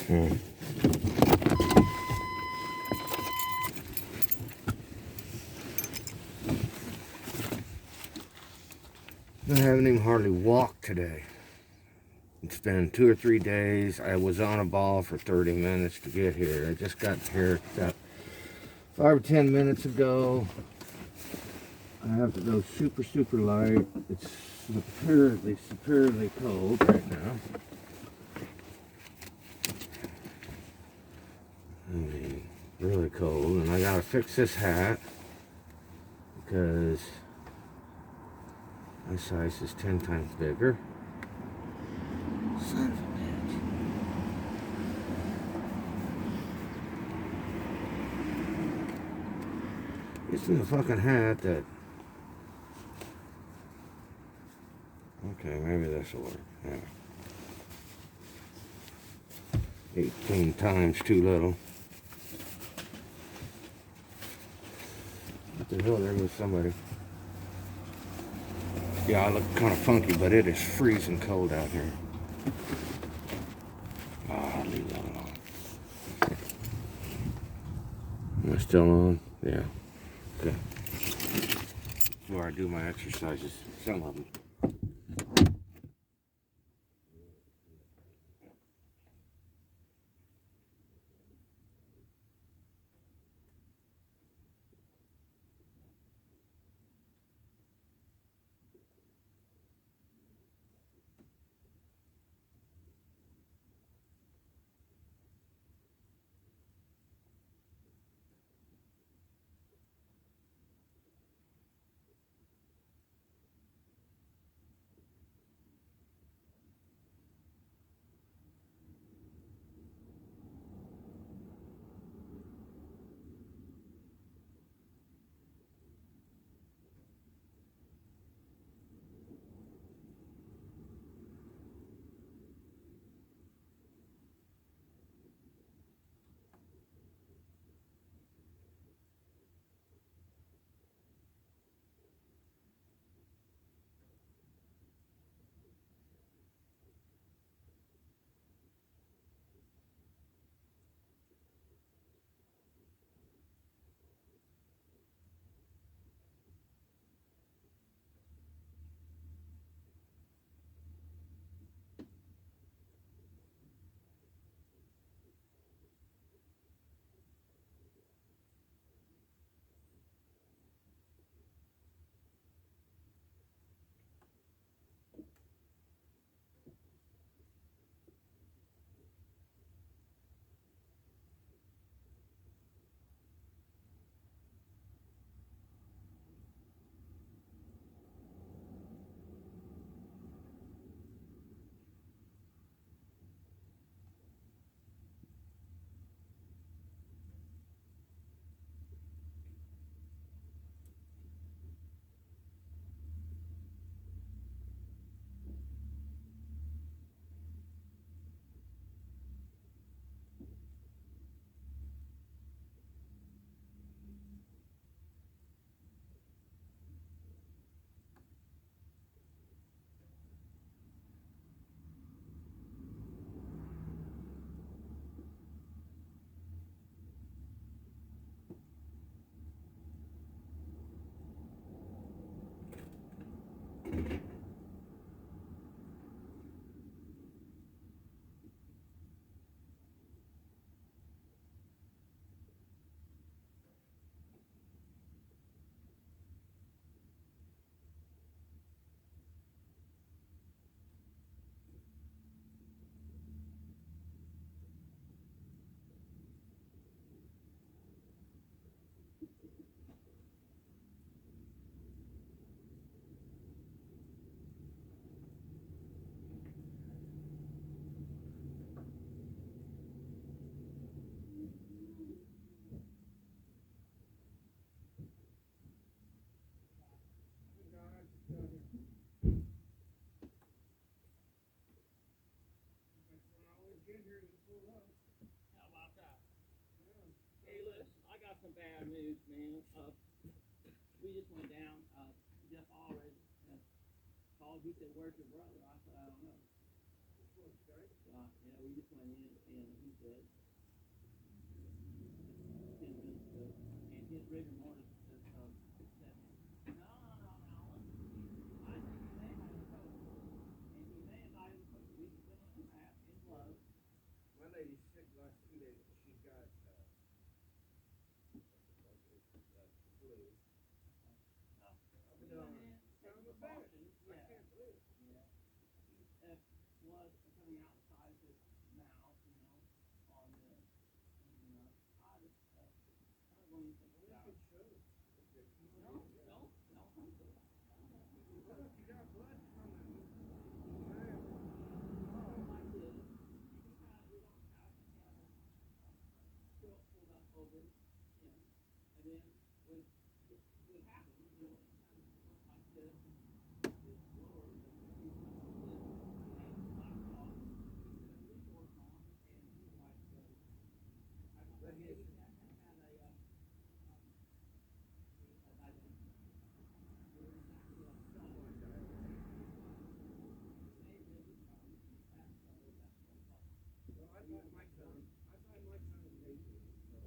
Hmm. I haven't even hardly walked today. It's been 2 or 3 days. I was on a ball for 30 minutes to get here. I just got here about 5 or 10 minutes ago. I have to go super light. It's severely cold right now. I mean, really cold. And I gotta fix this hat because my size is 10 times bigger. Son of a bitch. It's in the fucking hat that... Okay, maybe this will work. Yeah. 18 times too little. What the hell, there was somebody. Yeah, I look kind of funky, but it is freezing cold out here. Ah, leave that alone. Am I still on? Yeah. Okay. Before I do my exercises, some of them. Hey, listen, I got some bad news, man. We just went down. Jeff already called. He said, "Where's your brother?" I said, "I don't know." Yeah, we we just went in and he said 10 minutes ago, and his rigor mortis said, said, no, I think he may have a COVID, and he may have died of COVID. We just been in a mask and gloves. My lady's sick the last 2 days. She's got flu. We went in, taking precautions. Yeah. I can't believe it. Yeah. Blood coming out the side of his mouth, on the, I just, kind of going to think about it. No, don't. Well, if you got blood coming, Oh, my goodness. We don't have quilt pulled up over him. And then when it happened, like this, his lower, his black off, his shorts on, and he's like, I had a, diabetic. well, I thought my son was 18. So.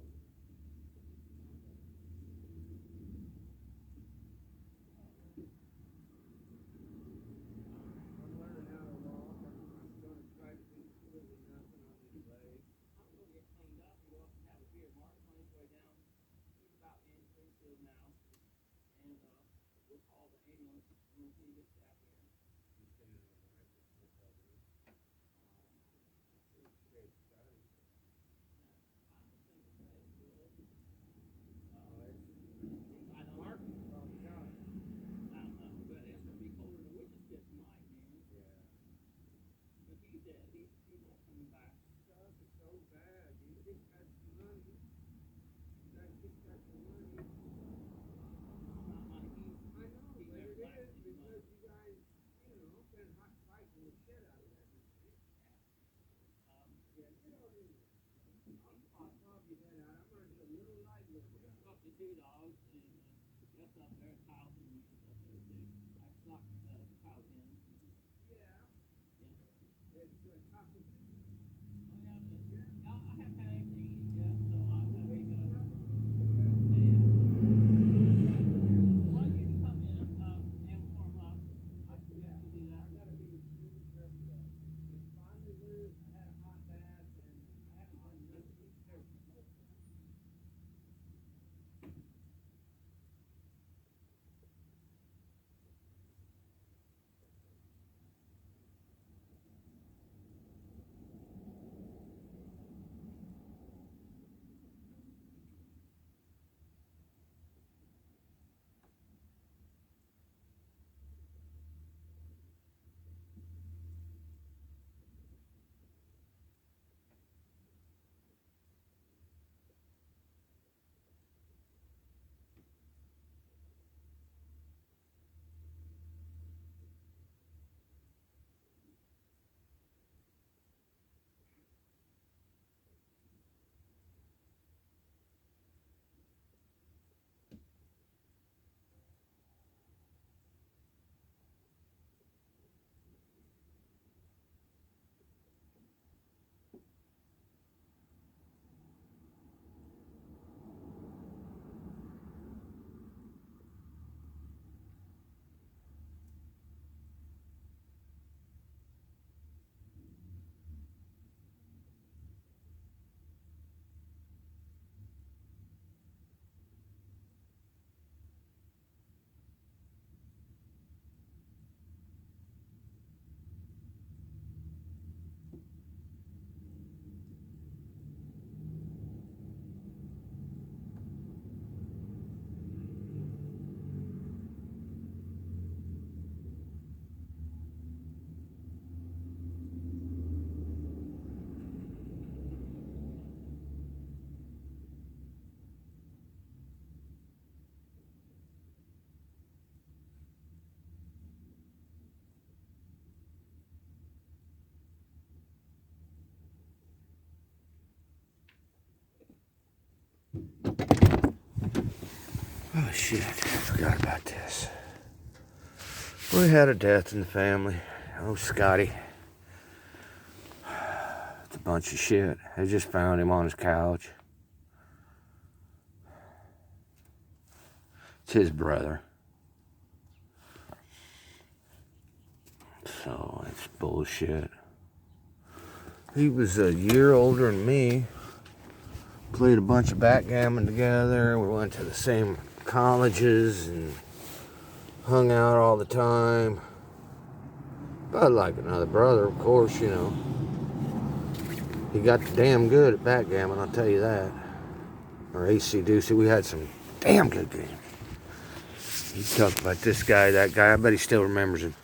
I'm learning how to walk. I'm going to try to do absolutely nothing on these legs. I'm going to get cleaned up and go up and have a beer. Mark's on his way down. He's about in Springfield now. And we'll call the ambulance when he gets out here. He's standing on the right. No problem. Straight Scotty. Mark probably got it. I don't know, but it's going to be colder than we just get tonight, man. Yeah. But he's dead. He's not coming back. Stuff is so bad. You just got some money. You just got some money. Not money. I know, He's but never it back is to his money. because you guys, been hot fighting the shit out of everything. Yeah, get out in there. I'll pop your head out. I'm gonna do a little light work. Up the two dogs, and that's up there. Kyle's in the up there too. I snuck Kyle's in. Yeah. Yeah. It's chocolate. Oh, yeah, I haven't had anything to eat yet, so I'm going to wake up. Yeah. Well, you can come in and warm up. I suggest you do that. I gotta be really careful though. It's finally loose. I had a hot bath and I haven't done nothing. Oh shit, I forgot about this. We had a death in the family. Oh, Scotty. The bunch of shit. They just found him on his couch. It's his brother. So it's bullshit. He was a year older than me. Played a bunch of backgammon together. We went to the same colleges and hung out all the time. But like another brother, of course, you know. He got damn good at backgammon, I'll tell you that. Or AC Deucey, we had some damn good games. He talked about this guy, that guy. I bet he still remembers him.